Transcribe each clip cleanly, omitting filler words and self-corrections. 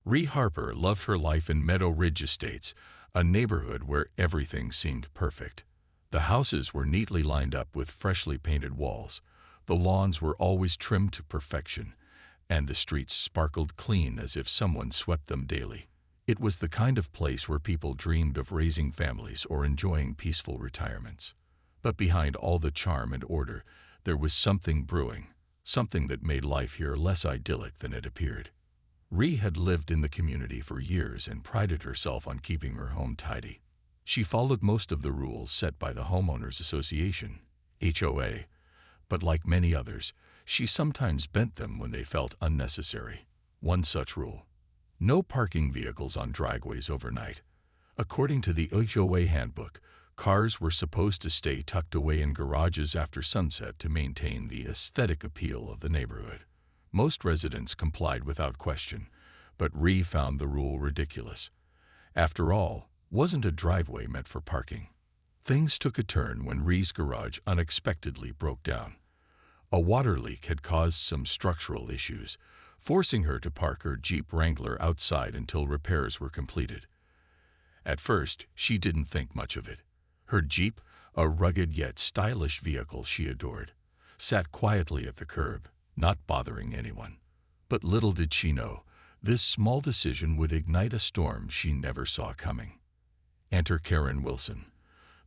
Ree Harper loved her life in Meadow Ridge Estates, a neighborhood where everything seemed perfect. The houses were neatly lined up with freshly painted walls, the lawns were always trimmed to perfection, and the streets sparkled clean as if someone swept them daily. It was the kind of place where people dreamed of raising families or enjoying peaceful retirements. But behind all the charm and order, there was something brewing, something that made life here less idyllic than it appeared. Ree had lived in the community for years and prided herself on keeping her home tidy. She followed most of the rules set by the Homeowners Association, HOA, but like many others, she sometimes bent them when they felt unnecessary. One such rule: no parking vehicles on driveways overnight. According to the HOA handbook, cars were supposed to stay tucked away in garages after sunset to maintain the aesthetic appeal of the neighborhood. Most residents complied without question, but Ree found the rule ridiculous. After all, wasn't a driveway meant for parking? Things took a turn when Ree's garage unexpectedly broke down. A water leak had caused some structural issues, forcing her to park her Jeep Wrangler outside until repairs were completed. At first, she didn't think much of it. Her Jeep, a rugged yet stylish vehicle she adored, sat quietly at the curb, not bothering anyone. But little did she know, this small decision would ignite a storm she never saw coming. Enter Karen Wilson,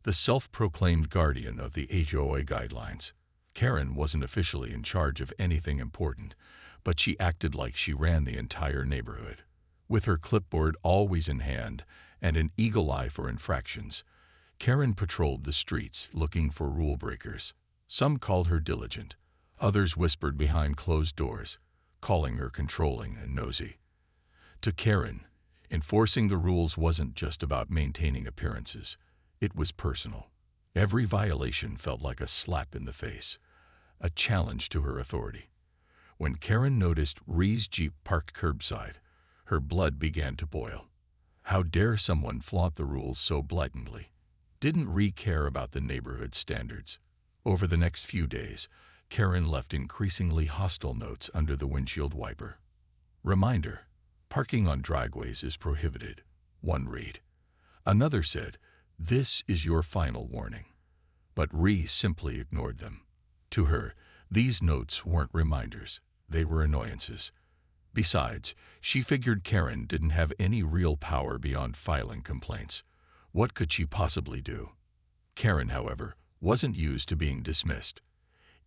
the self-proclaimed guardian of the HOA guidelines. Karen wasn't officially in charge of anything important, but she acted like she ran the entire neighborhood. With her clipboard always in hand and an eagle eye for infractions, Karen patrolled the streets looking for rule breakers. Some called her diligent, others whispered behind closed doors, calling her controlling and nosy. To Karen, enforcing the rules wasn't just about maintaining appearances, it was personal. Every violation felt like a slap in the face, a challenge to her authority. When Karen noticed Ree's Jeep parked curbside, her blood began to boil. How dare someone flaunt the rules so blatantly? Didn't Ree care about the neighborhood standards? Over the next few days, Karen left increasingly hostile notes under the windshield wiper. Reminder: parking on driveways is prohibited. One read. Another said, "This is your final warning." But Ree simply ignored them. To her, these notes weren't reminders, they were annoyances. Besides, she figured Karen didn't have any real power beyond filing complaints. What could she possibly do? Karen, however, wasn't used to being dismissed.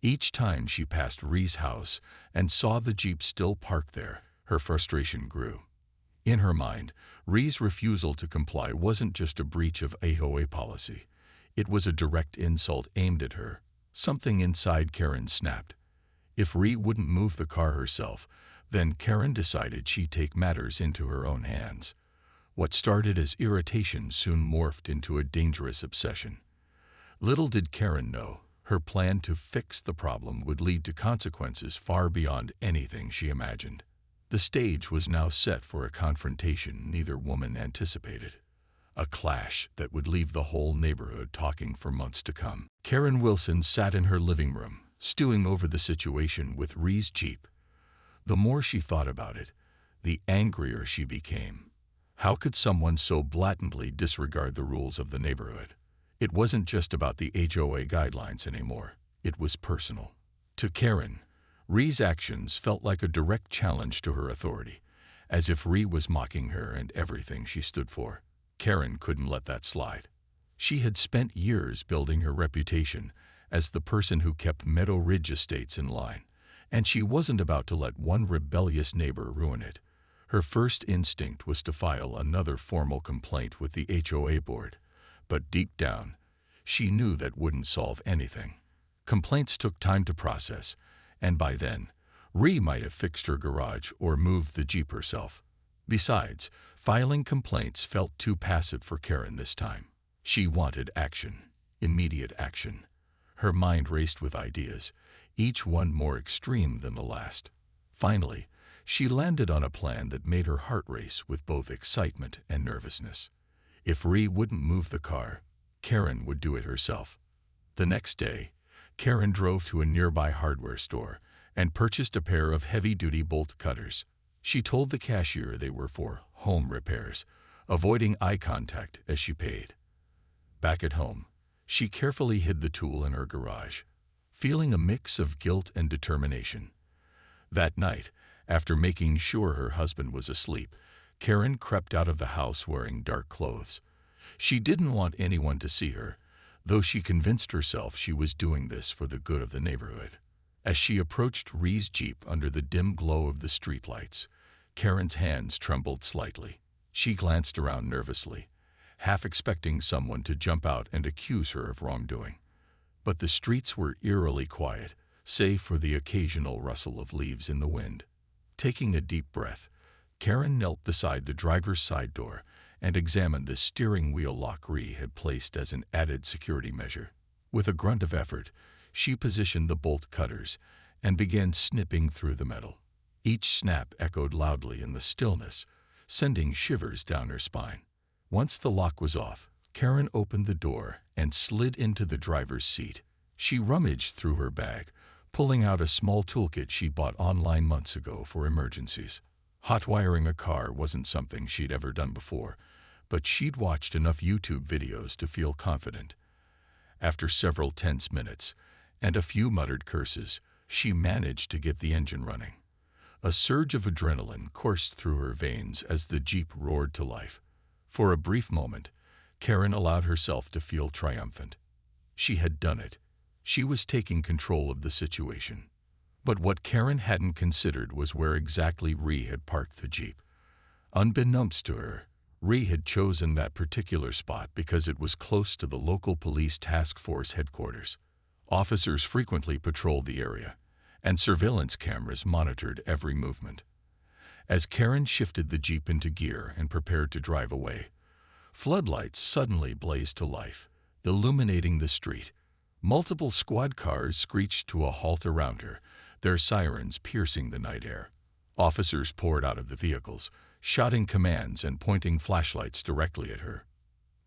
Each time she passed Ree's house and saw the Jeep still parked there, her frustration grew. In her mind, Ree's refusal to comply wasn't just a breach of HOA policy. It was a direct insult aimed at her. Something inside Karen snapped. If Ree wouldn't move the car herself, then Karen decided she'd take matters into her own hands. What started as irritation soon morphed into a dangerous obsession. Little did Karen know, her plan to fix the problem would lead to consequences far beyond anything she imagined. The stage was now set for a confrontation neither woman anticipated. A clash that would leave the whole neighborhood talking for months to come. Karen Wilson sat in her living room, stewing over the situation with Ree's Jeep. The more she thought about it, the angrier she became. How could someone so blatantly disregard the rules of the neighborhood? It wasn't just about the HOA guidelines anymore. It was personal. To Karen, Ree's actions felt like a direct challenge to her authority, as if Ree was mocking her and everything she stood for. Karen couldn't let that slide. She had spent years building her reputation as the person who kept Meadow Ridge Estates in line, and she wasn't about to let one rebellious neighbor ruin it. Her first instinct was to file another formal complaint with the HOA board, but deep down, she knew that wouldn't solve anything. Complaints took time to process, and by then, Ree might have fixed her garage or moved the Jeep herself. Besides, filing complaints felt too passive for Karen this time. She wanted action, immediate action. Her mind raced with ideas, each one more extreme than the last. Finally, she landed on a plan that made her heart race with both excitement and nervousness. If Ree wouldn't move the car, Karen would do it herself. The next day, Karen drove to a nearby hardware store and purchased a pair of heavy-duty bolt cutters. She told the cashier they were for home repairs, avoiding eye contact as she paid. Back at home, she carefully hid the tool in her garage, feeling a mix of guilt and determination. That night, after making sure her husband was asleep, Karen crept out of the house wearing dark clothes. She didn't want anyone to see her, though she convinced herself she was doing this for the good of the neighborhood. As she approached Ree's Jeep under the dim glow of the streetlights, Karen's hands trembled slightly. She glanced around nervously, half expecting someone to jump out and accuse her of wrongdoing. But the streets were eerily quiet, save for the occasional rustle of leaves in the wind. Taking a deep breath, Karen knelt beside the driver's side door and examined the steering wheel lock Ree had placed as an added security measure. With a grunt of effort, she positioned the bolt cutters and began snipping through the metal. Each snap echoed loudly in the stillness, sending shivers down her spine. Once the lock was off, Karen opened the door and slid into the driver's seat. She rummaged through her bag, pulling out a small toolkit she bought online months ago for emergencies. Hot-wiring a car wasn't something she'd ever done before, but she'd watched enough YouTube videos to feel confident. After several tense minutes and a few muttered curses, she managed to get the engine running. A surge of adrenaline coursed through her veins as the Jeep roared to life. For a brief moment, Karen allowed herself to feel triumphant. She had done it. She was taking control of the situation. But what Karen hadn't considered was where exactly Ree had parked the Jeep. Unbeknownst to her, Ree had chosen that particular spot because it was close to the local police task force headquarters. Officers frequently patrolled the area, and surveillance cameras monitored every movement. As Karen shifted the Jeep into gear and prepared to drive away, floodlights suddenly blazed to life, illuminating the street. Multiple squad cars screeched to a halt around her, their sirens piercing the night air. Officers poured out of the vehicles, shouting commands and pointing flashlights directly at her.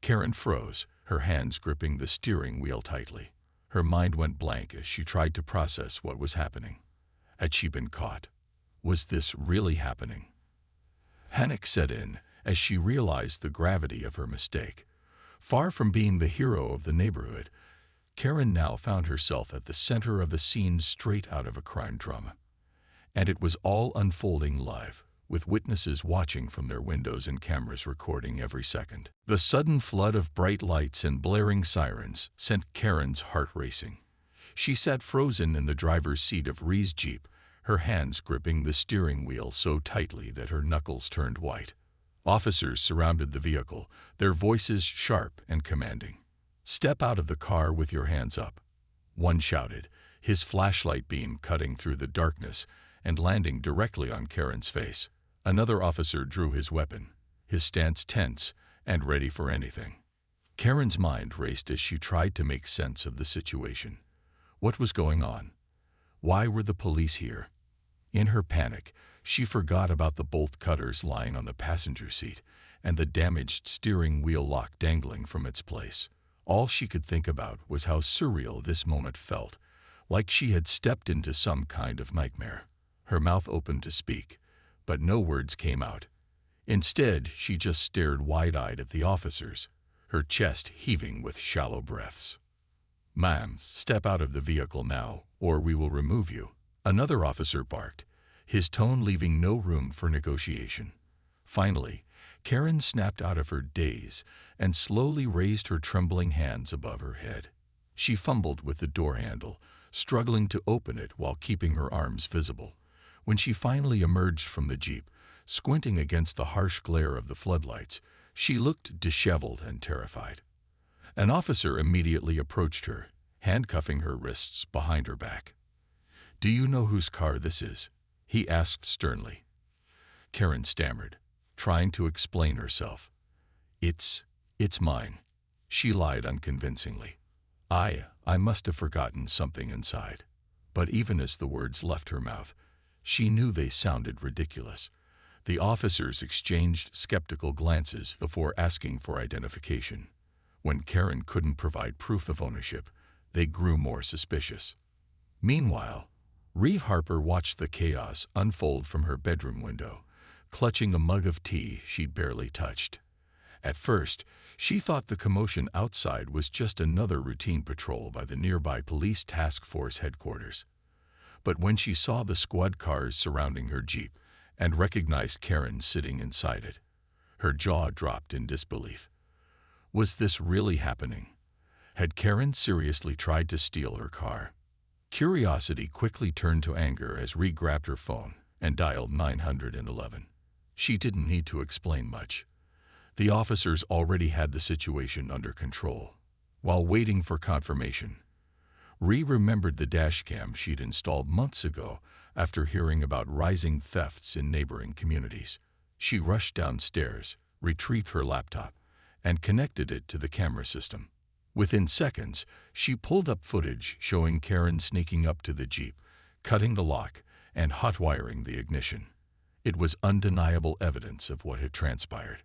Karen froze, her hands gripping the steering wheel tightly. Her mind went blank as she tried to process what was happening. Had she been caught? Was this really happening? Panic set in as she realized the gravity of her mistake. Far from being the hero of the neighborhood, Karen now found herself at the center of a scene straight out of a crime drama. And it was all unfolding live, with witnesses watching from their windows and cameras recording every second. The sudden flood of bright lights and blaring sirens sent Karen's heart racing. She sat frozen in the driver's seat of Ree's Jeep, her hands gripping the steering wheel so tightly that her knuckles turned white. Officers surrounded the vehicle, their voices sharp and commanding. "Step out of the car with your hands up," one shouted, his flashlight beam cutting through the darkness and landing directly on Karen's face. Another officer drew his weapon, his stance tense and ready for anything. Karen's mind raced as she tried to make sense of the situation. What was going on? Why were the police here? In her panic, she forgot about the bolt cutters lying on the passenger seat and the damaged steering wheel lock dangling from its place. All she could think about was how surreal this moment felt, like she had stepped into some kind of nightmare. Her mouth opened to speak, but no words came out. Instead, she just stared wide-eyed at the officers, her chest heaving with shallow breaths. "Ma'am, step out of the vehicle now, or we will remove you," another officer barked, his tone leaving no room for negotiation. Finally, Karen snapped out of her daze and slowly raised her trembling hands above her head. She fumbled with the door handle, struggling to open it while keeping her arms visible. When she finally emerged from the Jeep, squinting against the harsh glare of the floodlights, she looked disheveled and terrified. An officer immediately approached her, handcuffing her wrists behind her back. "Do you know whose car this is?" he asked sternly. Karen stammered, trying to explain herself. It's mine," she lied unconvincingly. I must have forgotten something inside." But even as the words left her mouth, she knew they sounded ridiculous. The officers exchanged skeptical glances before asking for identification. When Karen couldn't provide proof of ownership, they grew more suspicious. Meanwhile, Ree Harper watched the chaos unfold from her bedroom window, clutching a mug of tea she'd barely touched. At first, she thought the commotion outside was just another routine patrol by the nearby police task force headquarters. But when she saw the squad cars surrounding her Jeep and recognized Karen sitting inside it, her jaw dropped in disbelief. Was this really happening? Had Karen seriously tried to steal her car? Curiosity quickly turned to anger as Ree grabbed her phone and dialed 911. She didn't need to explain much. The officers already had the situation under control. While waiting for confirmation, Ree remembered the dashcam she'd installed months ago after hearing about rising thefts in neighboring communities. She rushed downstairs, retrieved her laptop, and connected it to the camera system. Within seconds, she pulled up footage showing Karen sneaking up to the Jeep, cutting the lock, and hot-wiring the ignition. It was undeniable evidence of what had transpired.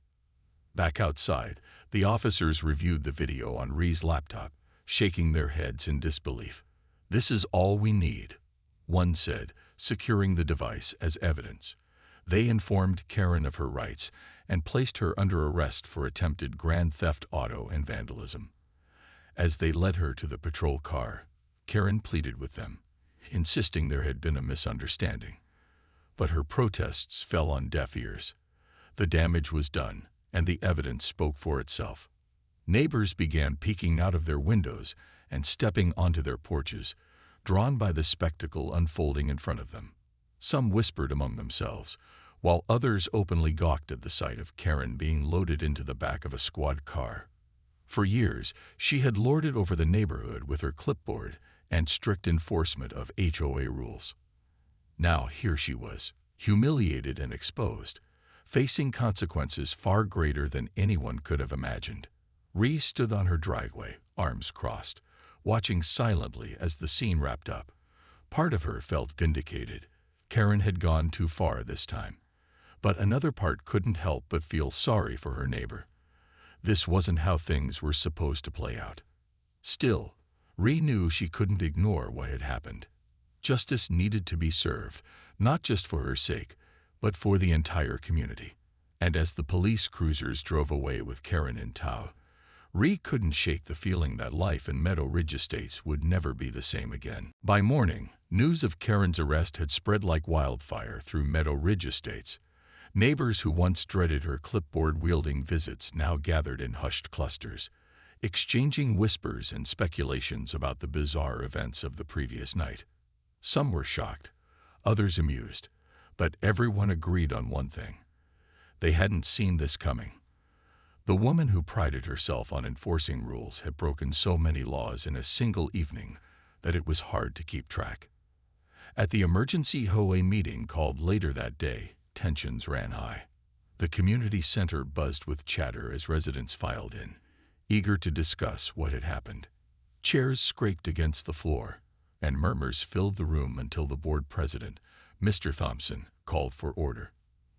Back outside, the officers reviewed the video on Ree's laptop, shaking their heads in disbelief. "This is all we need," one said, securing the device as evidence. They informed Karen of her rights and placed her under arrest for attempted grand theft auto and vandalism. As they led her to the patrol car, Karen pleaded with them, insisting there had been a misunderstanding. But her protests fell on deaf ears. The damage was done, and the evidence spoke for itself. Neighbors began peeking out of their windows and stepping onto their porches, drawn by the spectacle unfolding in front of them. Some whispered among themselves, while others openly gawked at the sight of Karen being loaded into the back of a squad car. For years, she had lorded over the neighborhood with her clipboard and strict enforcement of HOA rules. Now here she was, humiliated and exposed, facing consequences far greater than anyone could have imagined. Ree stood on her driveway, arms crossed, watching silently as the scene wrapped up. Part of her felt vindicated. Karen had gone too far this time. But another part couldn't help but feel sorry for her neighbor. This wasn't how things were supposed to play out. Still, Ree knew she couldn't ignore what had happened. Justice needed to be served, not just for her sake, but for the entire community. And as the police cruisers drove away with Karen in tow, Ree couldn't shake the feeling that life in Meadow Ridge Estates would never be the same again. By morning, news of Karen's arrest had spread like wildfire through Meadow Ridge Estates. Neighbors who once dreaded her clipboard-wielding visits now gathered in hushed clusters, exchanging whispers and speculations about the bizarre events of the previous night. Some were shocked, others amused, but everyone agreed on one thing. They hadn't seen this coming. The woman who prided herself on enforcing rules had broken so many laws in a single evening that it was hard to keep track. At the emergency HOA meeting called later that day, tensions ran high. The community center buzzed with chatter as residents filed in, eager to discuss what had happened. Chairs scraped against the floor, and murmurs filled the room until the board president, Mr. Thompson, called for order.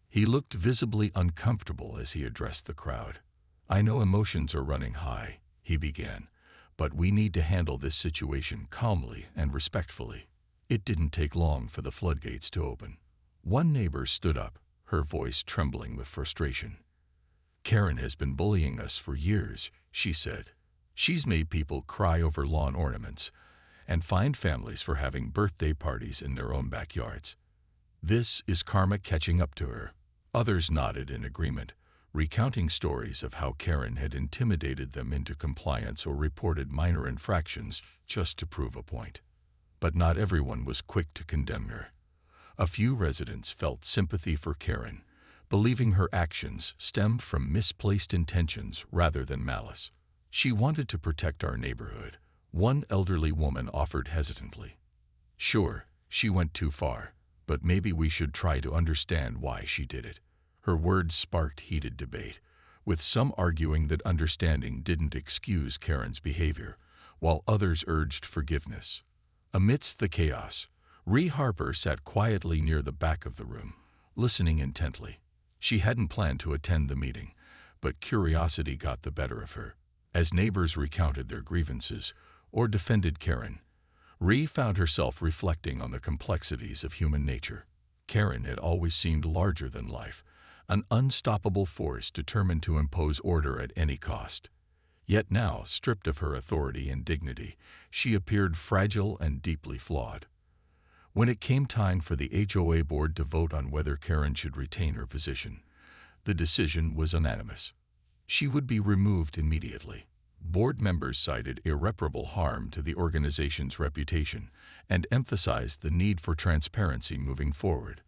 He looked visibly uncomfortable as he addressed the crowd. "I know emotions are running high," he began, "but we need to handle this situation calmly and respectfully." It didn't take long for the floodgates to open. One neighbor stood up, her voice trembling with frustration. "Karen has been bullying us for years," she said. "She's made people cry over lawn ornaments and fined families for having birthday parties in their own backyards. This is karma catching up to her." Others nodded in agreement, recounting stories of how Karen had intimidated them into compliance or reported minor infractions just to prove a point. But not everyone was quick to condemn her. A few residents felt sympathy for Karen, believing her actions stemmed from misplaced intentions rather than malice. "She wanted to protect our neighborhood," one elderly woman offered hesitantly. "Sure, she went too far, but maybe we should try to understand why she did it." Her words sparked heated debate, with some arguing that understanding didn't excuse Karen's behavior, while others urged forgiveness. Amidst the chaos, Ree Harper sat quietly near the back of the room, listening intently. She hadn't planned to attend the meeting, but curiosity got the better of her. As neighbors recounted their grievances or defended Karen, Ree found herself reflecting on the complexities of human nature. Karen had always seemed larger than life, an unstoppable force determined to impose order at any cost. Yet now, stripped of her authority and dignity, she appeared fragile and deeply flawed. When it came time for the HOA board to vote on whether Karen should retain her position, the decision was unanimous. She would be removed immediately. Board members cited irreparable harm to the organization's reputation and emphasized the need for transparency moving forward.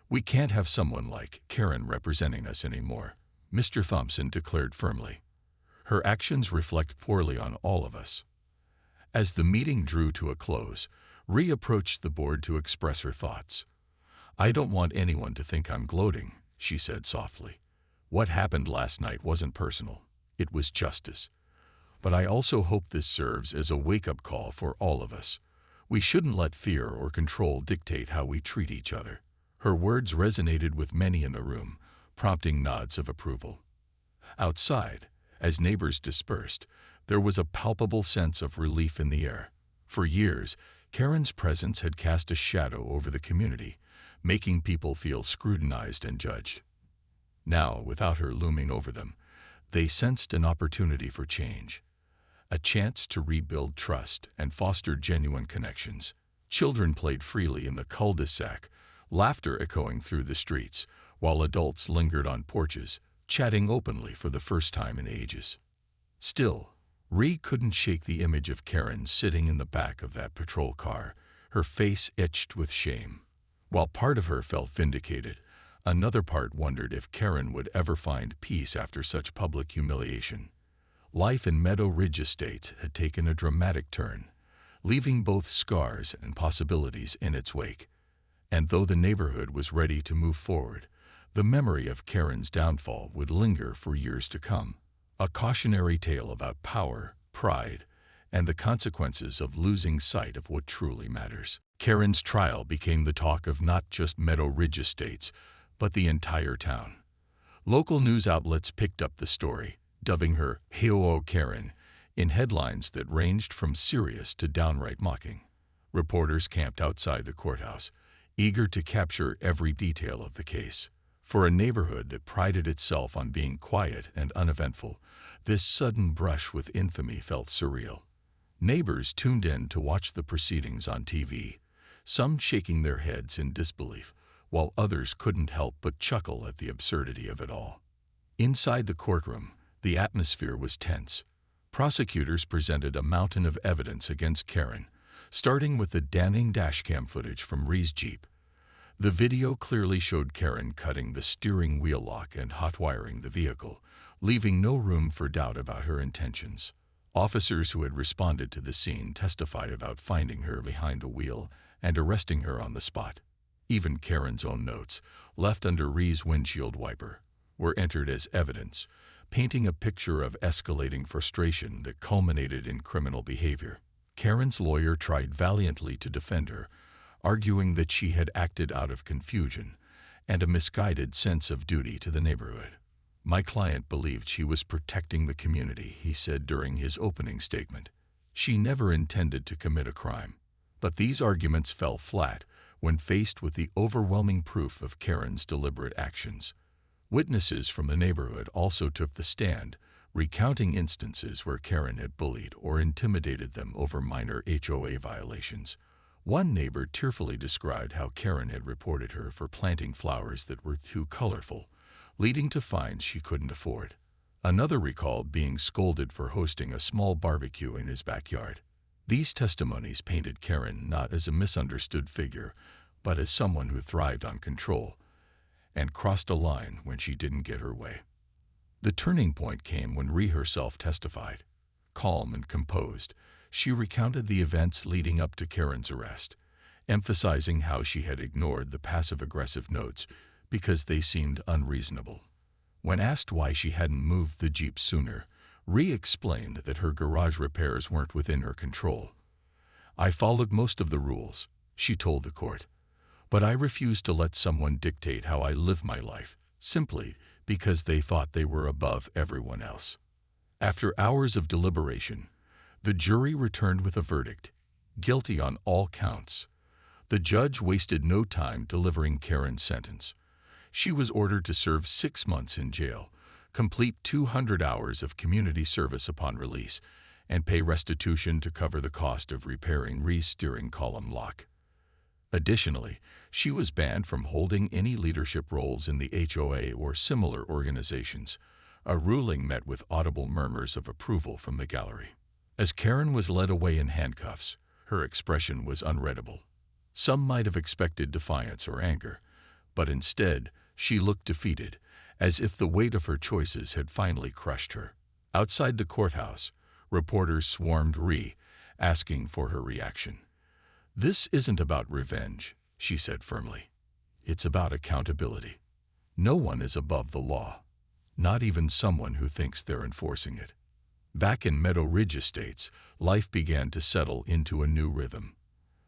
"We can't have someone like Karen representing us anymore," Mr. Thompson declared firmly. "Her actions reflect poorly on all of us." As the meeting drew to a close, Rhea approached the board to express her thoughts. "I don't want anyone to think I'm gloating," she said softly. "What happened last night wasn't personal. It was justice. But I also hope this serves as a wake-up call for all of us. We shouldn't let fear or control dictate how we treat each other." Her words resonated with many in the room, prompting nods of approval. Outside, as neighbors dispersed, there was a palpable sense of relief in the air. For years, Karen's presence had cast a shadow over the community, making people feel scrutinized and judged. Now, without her looming over them, they sensed an opportunity for change, a chance to rebuild trust and foster genuine connections. Children played freely in the cul-de-sac, laughter echoing through the streets, while adults lingered on porches, chatting openly for the first time in ages. Still, Rhea couldn't shake the image of Karen sitting in the back of that patrol car, her face etched with shame. While part of her felt vindicated, another part wondered if Karen would ever find peace after such public humiliation. Life in Meadow Ridge Estates had taken a dramatic turn, leaving both scars and possibilities in its wake. And though the neighborhood was ready to move forward, the memory of Karen's downfall would linger for years to come. A cautionary tale about power, pride, and the consequences of losing sight of what truly matters. Karen's trial became the talk of not just Meadow Ridge Estates, but the entire town. Local news outlets picked up the story, dubbing her HOA Karen, in headlines that ranged from serious to downright mocking. Reporters camped outside the courthouse, eager to capture every detail of the case. For a neighborhood that prided itself on being quiet and uneventful, this sudden brush with infamy felt surreal. Neighbors tuned in to watch the proceedings on TV, some shaking their heads in disbelief, while others couldn't help but chuckle at the absurdity of it all. Inside the courtroom, the atmosphere was tense. Prosecutors presented a mountain of evidence against Karen, starting with the damning dashcam footage from Rhea's Jeep. The video clearly showed Karen cutting the steering wheel lock and hot-wiring the vehicle, leaving no room for doubt about her intentions. Officers who had responded to the scene testified about finding her behind the wheel and arresting her on the spot. Even Karen's own notes, left under Rhea's windshield wiper, were entered as evidence, painting a picture of escalating frustration that culminated in criminal behavior. Karen's lawyer tried valiantly to defend her, arguing that she had acted out of confusion and a misguided sense of duty to the neighborhood. "My client believed she was protecting the community," he said during his opening statement. "She never intended to commit a crime." But these arguments fell flat when faced with the overwhelming proof of Karen's deliberate actions. Witnesses from the neighborhood also took the stand, recounting instances where Karen had bullied or intimidated them over minor HOA violations. One neighbor tearfully described how Karen had reported her for planting flowers that were too colorful, leading to fines she couldn't afford. Another recalled being scolded for hosting a small barbecue in his backyard. These testimonies painted Karen not as a misunderstood figure, but as someone who thrived on control and crossed a line when she didn't get her way. The turning point came when Rhea herself testified. Calm and composed, she recounted the events leading up to Karen's arrest, emphasizing how she had ignored the passive-aggressive notes because they seemed unreasonable. When asked why she hadn't moved the Jeep sooner, Rhea explained that her garage repairs weren't within her control. "I followed most of the rules," she told the court, "but I refused to let someone dictate how I live my life, simply because they thought they were above everyone else." After hours of deliberation, the jury returned with a verdict, guilty on all counts. The judge wasted no time delivering Karen's sentence. She was ordered to serve 6 months in jail, complete 200 hours of community service upon release, and pay restitution to cover the cost of repairing re-steering column lock. Additionally, she was banned from holding any leadership roles in the HOA or similar organizations, a ruling met with audible murmurs of approval from the gallery. As Karen was led away in handcuffs, her expression was unreadable. Some might have expected defiance or anger, but instead she looked defeated, as if the weight of her choices had finally crushed her. Outside the courthouse, reporters swarmed Ree, asking for her reaction. "This isn't about revenge," she said firmly. "It's about accountability. No one is above the law, not even someone who thinks they're enforcing it." Back in Meadow Ridge Estates, life began to settle into a new rhythm.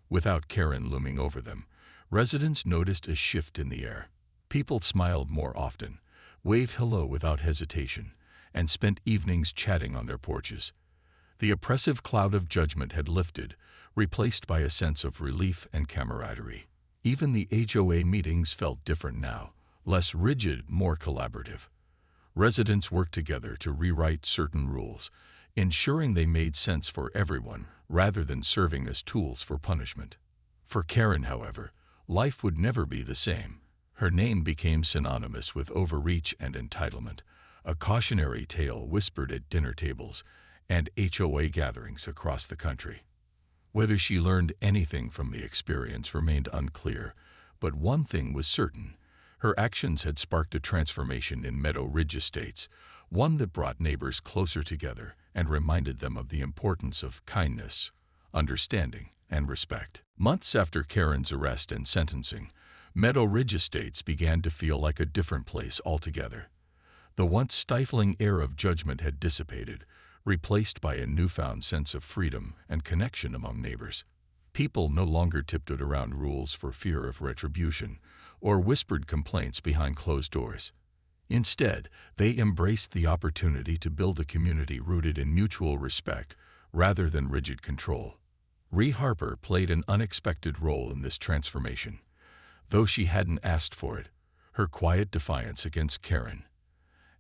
Without Karen looming over them, residents noticed a shift in the air. People smiled more often, waved hello without hesitation, and spent evenings chatting on their porches. The oppressive cloud of judgment had lifted, replaced by a sense of relief and camaraderie. Even the HOA meetings felt different now, less rigid, more collaborative. Residents worked together to rewrite certain rules, ensuring they made sense for everyone rather than serving as tools for punishment. For Karen, however, life would never be the same. Her name became synonymous with overreach and entitlement, a cautionary tale whispered at dinner tables and HOA gatherings across the country. Whether she learned anything from the experience remained unclear, but one thing was certain: her actions had sparked a transformation in Meadow Ridge Estates, one that brought neighbors closer together and reminded them of the importance of kindness, understanding, and respect. Months after Karen's arrest and sentencing, Meadow Ridge Estates began to feel like a different place altogether. The once stifling air of judgment had dissipated, replaced by a newfound sense of freedom and connection among neighbors. People no longer tiptoed around rules for fear of retribution or whispered complaints behind closed doors. Instead, they embraced the opportunity to build a community rooted in mutual respect rather than rigid control. Ree Harper played an unexpected role in this transformation. Though she hadn't asked for it, her quiet defiance against Karen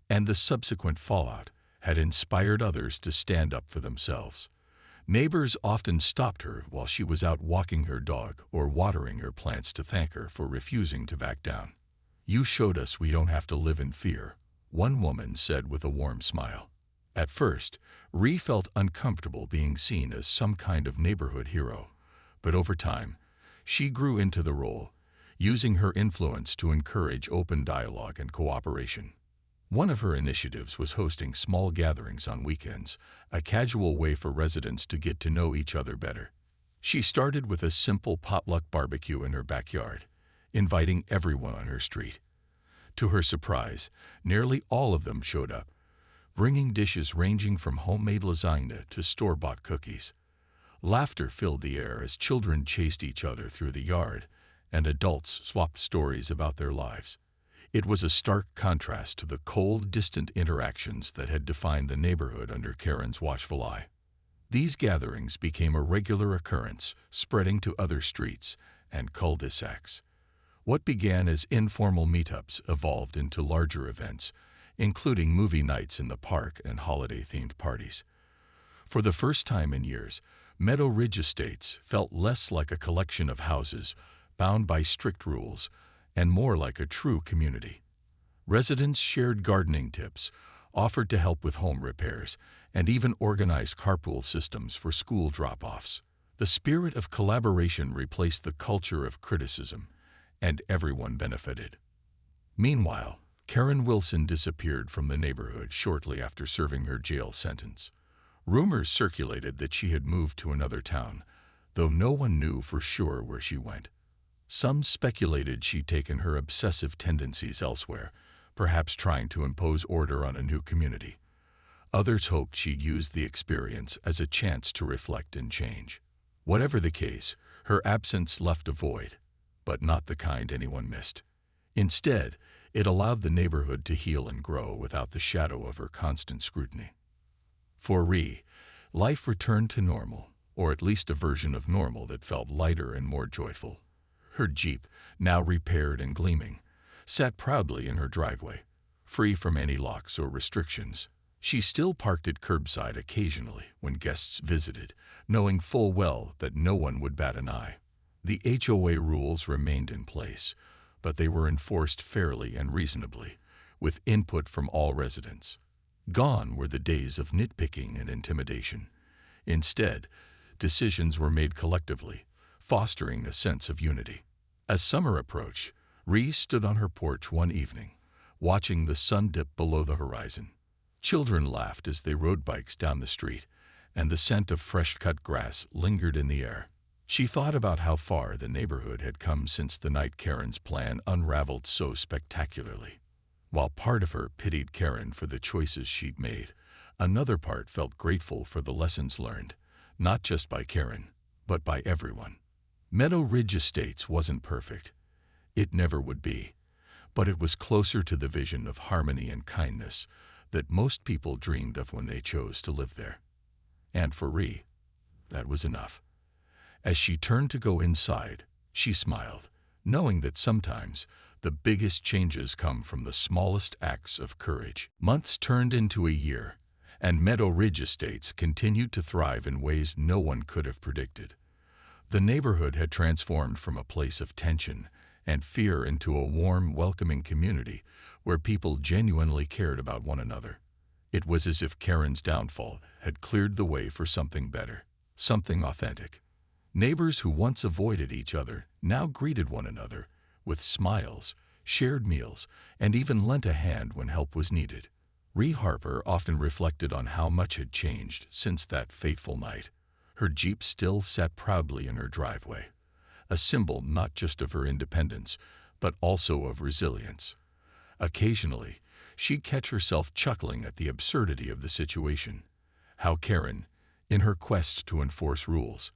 and the subsequent fallout had inspired others to stand up for themselves. Neighbors often stopped her while she was out walking her dog or watering her plants to thank her for refusing to back down. "You showed us we don't have to live in fear," one woman said with a warm smile. At first, Ree felt uncomfortable being seen as some kind of neighborhood hero, but over time, she grew into the role, using her influence to encourage open dialogue and cooperation. One of her initiatives was hosting small gatherings on weekends, a casual way for residents to get to know each other better. She started with a simple potluck barbecue in her backyard, inviting everyone on her street. To her surprise, nearly all of them showed up, bringing dishes ranging from homemade lasagna to store-bought cookies. Laughter filled the air as children chased each other through the yard, and adults swapped stories about their lives. It was a stark contrast to the cold, distant interactions that had defined the neighborhood under Karen's watchful eye. These gatherings became a regular occurrence, spreading to other streets and cul-de-sacs. What began as informal meetups evolved into larger events, including movie nights in the park and holiday-themed parties. For the first time in years, Meadow Ridge Estates felt less like a collection of houses bound by strict rules and more like a true community. Residents shared gardening tips, offered to help with home repairs, and even organized carpool systems for school drop-offs. The spirit of collaboration replaced the culture of criticism, and everyone benefited. Meanwhile, Karen Wilson disappeared from the neighborhood shortly after serving her jail sentence. Rumors circulated that she had moved to another town, though no one knew for sure where she went. Some speculated she'd taken her obsessive tendencies elsewhere, perhaps trying to impose order on a new community. Others hoped she'd used the experience as a chance to reflect and change. Whatever the case, her absence left a void, but not the kind anyone missed. Instead, it allowed the neighborhood to heal and grow without the shadow of her constant scrutiny. For Ree, life returned to normal, or at least a version of normal that felt lighter and more joyful. Her Jeep, now repaired and gleaming, sat proudly in her driveway, free from any locks or restrictions. She still parked it curbside occasionally when guests visited, knowing full well that no one would bat an eye. The HOA rules remained in place, but they were enforced fairly and reasonably, with input from all residents. Gone were the days of nitpicking and intimidation. Instead, decisions were made collectively, fostering a sense of unity. As summer approached, Ree stood on her porch one evening, watching the sun dip below the horizon. Children laughed as they rode bikes down the street, and the scent of fresh-cut grass lingered in the air. She thought about how far the neighborhood had come since the night Karen's plan unraveled so spectacularly. While part of her pitied Karen for the choices she'd made, another part felt grateful for the lessons learned, not just by Karen, but by everyone. Meadow Ridge Estates wasn't perfect. It never would be, but it was closer to the vision of harmony and kindness that most people dreamed of when they chose to live there. And for Ree, that was enough. As she turned to go inside, she smiled, knowing that sometimes the biggest changes come from the smallest acts of courage. Months turned into a year, and Meadow Ridge Estates continued to thrive in ways no one could have predicted. The neighborhood had transformed from a place of tension and fear into a warm, welcoming community where people genuinely cared about one another. It was as if Karen's downfall had cleared the way for something better, something authentic. Neighbors who once avoided each other now greeted one another with smiles, shared meals, and even lent a hand when help was needed. Ree Harper often reflected on how much had changed since that fateful night. Her Jeep still sat proudly in her driveway, a symbol not just of her independence, but also of resilience. Occasionally, she'd catch herself chuckling at the absurdity of the situation, how Karen, in her quest to enforce rules,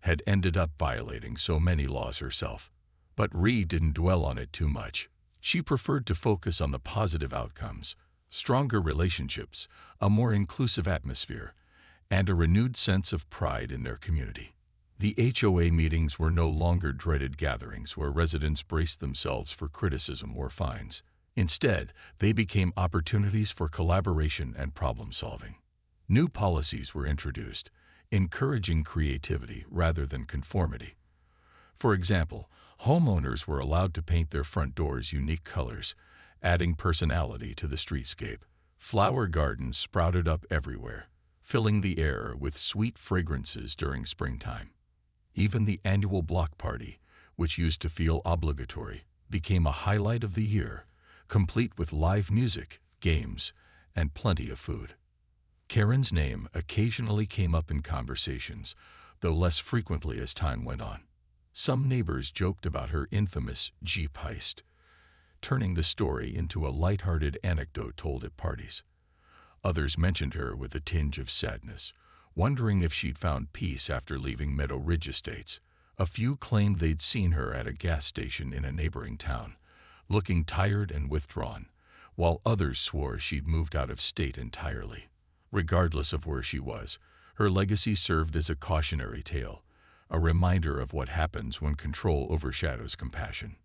had ended up violating so many laws herself. But Ree didn't dwell on it too much. She preferred to focus on the positive outcomes, stronger relationships, a more inclusive atmosphere, and a renewed sense of pride in their community. The HOA meetings were no longer dreaded gatherings where residents braced themselves for criticism or fines. Instead, they became opportunities for collaboration and problem-solving. New policies were introduced, encouraging creativity rather than conformity. For example, homeowners were allowed to paint their front doors unique colors, adding personality to the streetscape. Flower gardens sprouted up everywhere, filling the air with sweet fragrances during springtime. Even the annual block party, which used to feel obligatory, became a highlight of the year, complete with live music, games, and plenty of food. Karen's name occasionally came up in conversations, though less frequently as time went on. Some neighbors joked about her infamous Jeep heist, turning the story into a lighthearted anecdote told at parties. Others mentioned her with a tinge of sadness, wondering if she'd found peace after leaving Meadow Ridge Estates. A few claimed they'd seen her at a gas station in a neighboring town, looking tired and withdrawn, while others swore she'd moved out of state entirely. Regardless of where she was, her legacy served as a cautionary tale, a reminder of what happens when control overshadows compassion.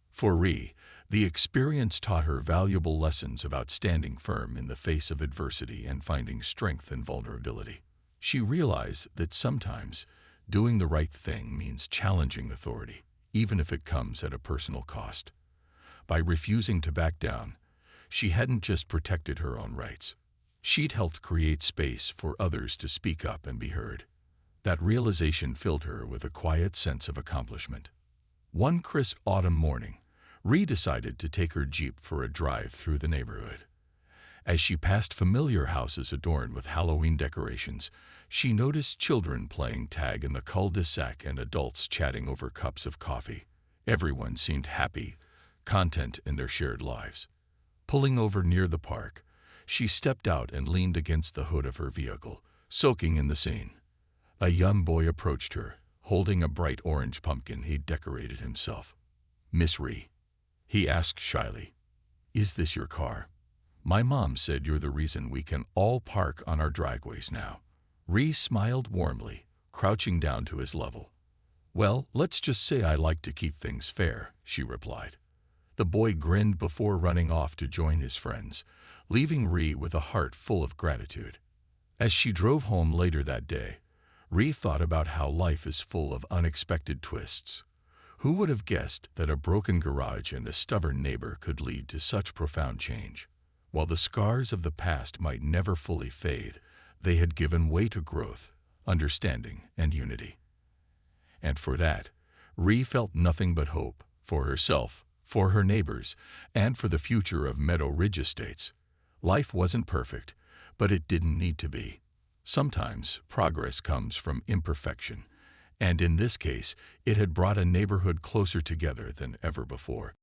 For Ree, the experience taught her valuable lessons about standing firm in the face of adversity and finding strength in vulnerability. She realized that sometimes doing the right thing means challenging authority, even if it comes at a personal cost. By refusing to back down, she hadn't just protected her own rights. She'd helped create space for others to speak up and be heard. That realization filled her with a quiet sense of accomplishment. One crisp autumn morning, Ree decided to take her Jeep for a drive through the neighborhood. As she passed familiar houses adorned with Halloween decorations, she noticed children playing tag in the cul-de-sac and adults chatting over cups of coffee. Everyone seemed happy, content in their shared lives. Pulling over near the park, she stepped out and leaned against the hood of her vehicle, soaking in the scene. A young boy approached her, holding a bright orange pumpkin he'd decorated himself. "Miss Ree," he asked shyly, "is this your car? My mom said you're the reason we can all park on our driveways now." Ree smiled warmly, crouching down to his level. "Well, let's just say I like to keep things fair," she replied. The boy grinned before running off to join his friends, leaving Ree with a heart full of gratitude. As she drove home later that day, Ree thought about how life is full of unexpected twists. Who would have guessed that a broken garage and a stubborn neighbor could lead to such profound change? While the scars of the past might never fully fade, they had given way to growth, understanding, and unity. And for that, Ree felt nothing but hope for herself, for her neighbors, and for the future of Meadow Ridge Estates. Life wasn't perfect, but it didn't need to be. Sometimes progress comes from imperfection, and in this case, it had brought a neighborhood closer together than ever before.